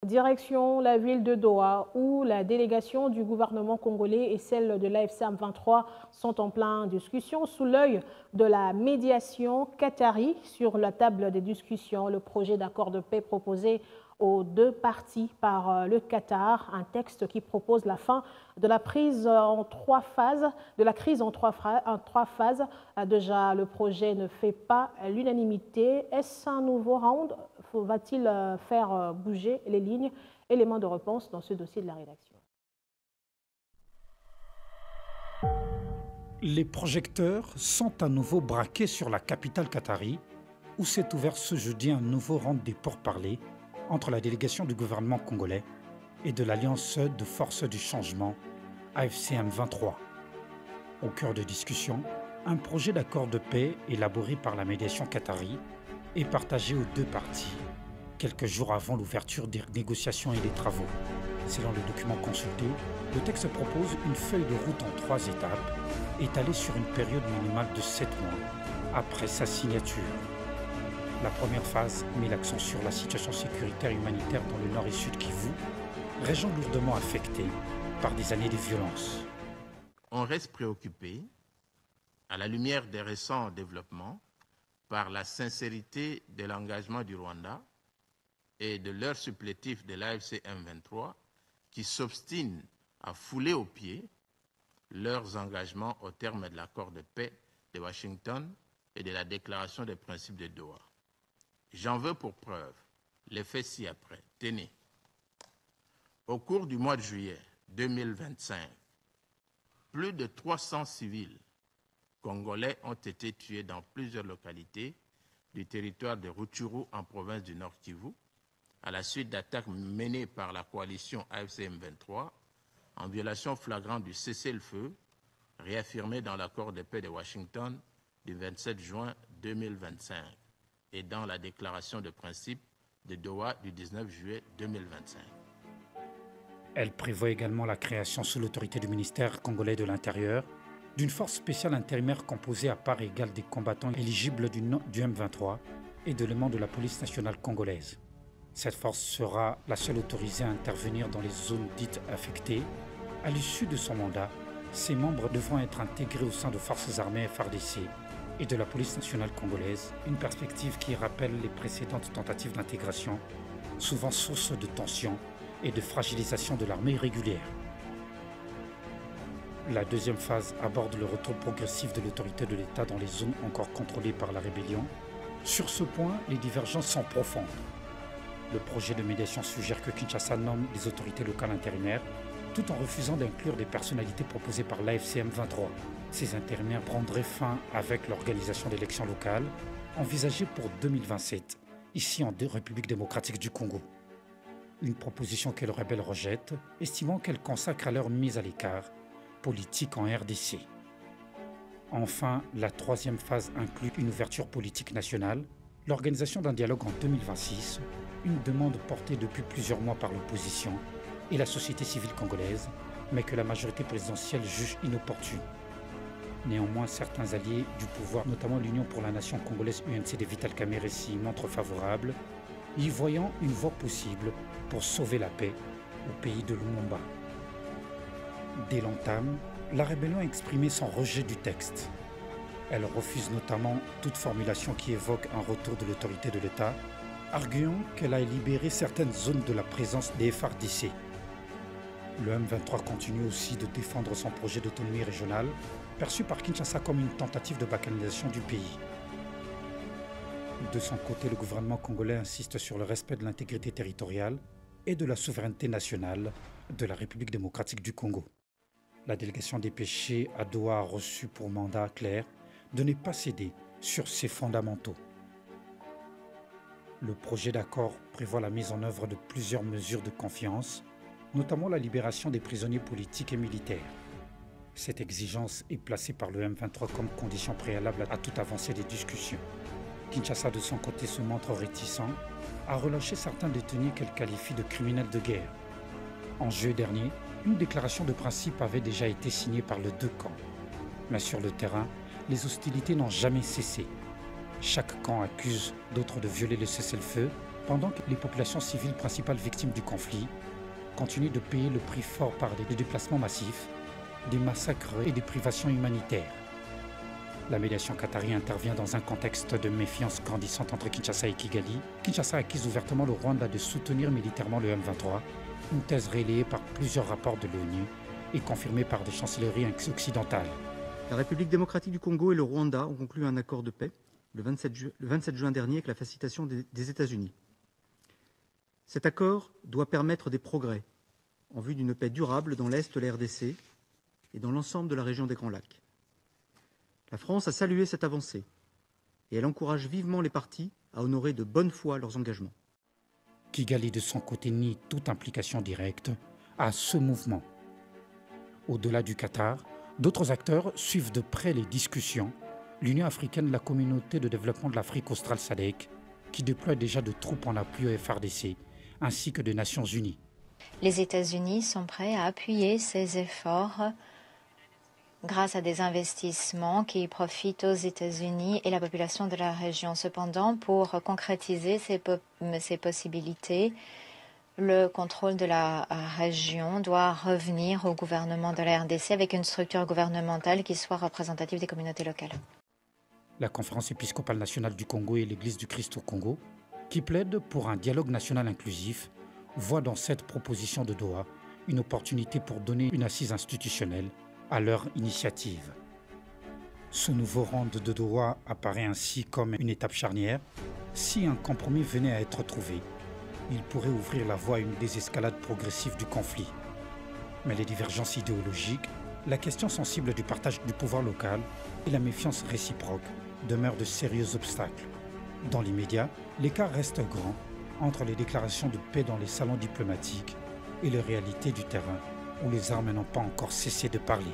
Direction la ville de Doha, où la délégation du gouvernement congolais et celle de l'AFC M23 sont en pleine discussion sous l'œil de la médiation qatari. Sur la table des discussions, le projet d'accord de paix proposé aux deux parties par le Qatar, un texte qui propose la fin de la crise en trois phases. Déjà, le projet ne fait pas l'unanimité. Est-ce un nouveau round? Va-t-il faire bouger les lignes? Éléments de réponse dans ce dossier de la rédaction. Les projecteurs sont à nouveau braqués sur la capitale qatari, où s'est ouvert ce jeudi un nouveau round des pourparlers entre la délégation du gouvernement congolais et de l'Alliance de forces du changement, AFC M23. Au cœur de discussion, un projet d'accord de paix élaboré par la médiation qatari est partagé aux deux parties, quelques jours avant l'ouverture des négociations et des travaux. Selon le document consulté, le texte propose une feuille de route en 3 étapes, étalée sur une période minimale de 7 mois après sa signature. La première phase met l'accent sur la situation sécuritaire et humanitaire dans le nord et sud Kivu, région lourdement affectée par des années de violence. On reste préoccupé, à la lumière des récents développements, par la sincérité de l'engagement du Rwanda et de leur supplétif de l'AFC M23 qui s'obstinent à fouler aux pieds leurs engagements au terme de l'accord de paix de Washington et de la déclaration des principes de Doha. J'en veux pour preuve les faits ci-après. Tenez, au cours du mois de juillet 2025, plus de 300 civils congolais ont été tués dans plusieurs localités du territoire de Rutshuru en province du Nord Kivu, à la suite d'attaques menées par la coalition AFC M23 en violation flagrante du cessez-le-feu réaffirmé dans l'accord de paix de Washington du 27 juin 2025 et dans la déclaration de principe de Doha du 19 juillet 2025. Elle prévoit également la création sous l'autorité du ministère congolais de l'Intérieur d'une force spéciale intérimaire composée à part égale des combattants éligibles du M23 et d'éléments de la police nationale congolaise. Cette force sera la seule autorisée à intervenir dans les zones dites affectées. À l'issue de son mandat, ses membres devront être intégrés au sein de forces armées FARDC et de la police nationale congolaise, une perspective qui rappelle les précédentes tentatives d'intégration, souvent source de tensions et de fragilisation de l'armée régulière. La deuxième phase aborde le retour progressif de l'autorité de l'État dans les zones encore contrôlées par la rébellion. Sur ce point, les divergences sont profondes. Le projet de médiation suggère que Kinshasa nomme des autorités locales intérimaires, tout en refusant d'inclure des personnalités proposées par l'AFC M23. Ces intérimaires prendraient fin avec l'organisation d'élections locales, envisagées pour 2027, ici en République démocratique du Congo. Une proposition que les rebelles rejettent, estimant qu'elle consacre à leur mise à l'écart politique en RDC. Enfin, la troisième phase inclut une ouverture politique nationale, l'organisation d'un dialogue en 2026, une demande portée depuis plusieurs mois par l'opposition et la société civile congolaise, mais que la majorité présidentielle juge inopportune. Néanmoins, certains alliés du pouvoir, notamment l'Union pour la nation congolaise UNC de Vital Kamerhe, s'y montrent favorables, y voyant une voie possible pour sauver la paix au pays de Lumumba. Dès l'entame, la rébellion a exprimé son rejet du texte. Elle refuse notamment toute formulation qui évoque un retour de l'autorité de l'État, arguant qu'elle a libéré certaines zones de la présence des FARDC. Le M23 continue aussi de défendre son projet d'autonomie régionale, perçu par Kinshasa comme une tentative de balkanisation du pays. De son côté, le gouvernement congolais insiste sur le respect de l'intégrité territoriale et de la souveraineté nationale de la République démocratique du Congo. La délégation dépêchée à Doha a reçu pour mandat clair de ne pas céder sur ces fondamentaux. Le projet d'accord prévoit la mise en œuvre de plusieurs mesures de confiance, notamment la libération des prisonniers politiques et militaires. Cette exigence est placée par le M23 comme condition préalable à toute avancée des discussions. Kinshasa, de son côté, se montre réticent à relâcher certains détenus qu'elle qualifie de criminels de guerre. En juillet dernier, une déclaration de principe avait déjà été signée par les deux camps. Mais sur le terrain, les hostilités n'ont jamais cessé. Chaque camp accuse d'autres de violer le cessez-le-feu pendant que les populations civiles principales victimes du conflit continuent de payer le prix fort par des déplacements massifs, des massacres et des privations humanitaires. La médiation qatari intervient dans un contexte de méfiance grandissante entre Kinshasa et Kigali. Kinshasa accuse ouvertement le Rwanda de soutenir militairement le M23, une thèse relayée par plusieurs rapports de l'ONU et confirmée par des chancelleries occidentales. La République démocratique du Congo et le Rwanda ont conclu un accord de paix le 27 juin dernier avec la facilitation des États-Unis. Cet accord doit permettre des progrès en vue d'une paix durable dans l'Est de la RDC et dans l'ensemble de la région des Grands Lacs. La France a salué cette avancée et elle encourage vivement les parties à honorer de bonne foi leurs engagements. Kigali, de son côté, nie toute implication directe à ce mouvement. Au-delà du Qatar, d'autres acteurs suivent de près les discussions. L'Union africaine, la communauté de développement de l'Afrique australe SADC, qui déploie déjà de troupes en appui au FARDC, ainsi que des Nations Unies. Les États-Unis sont prêts à appuyer ces efforts grâce à des investissements qui profitent aux États-Unis et la population de la région. Cependant, pour concrétiser ces possibilités, le contrôle de la région doit revenir au gouvernement de la RDC avec une structure gouvernementale qui soit représentative des communautés locales. La Conférence épiscopale nationale du Congo et l'Église du Christ au Congo, qui plaident pour un dialogue national inclusif, voient dans cette proposition de Doha une opportunité pour donner une assise institutionnelle à leur initiative. Ce nouveau round de Doha apparaît ainsi comme une étape charnière. Si un compromis venait à être trouvé, il pourrait ouvrir la voie à une désescalade progressive du conflit. Mais les divergences idéologiques, la question sensible du partage du pouvoir local et la méfiance réciproque demeurent de sérieux obstacles. Dans l'immédiat, l'écart reste grand entre les déclarations de paix dans les salons diplomatiques et les réalités du terrain où les armes n'ont pas encore cessé de parler.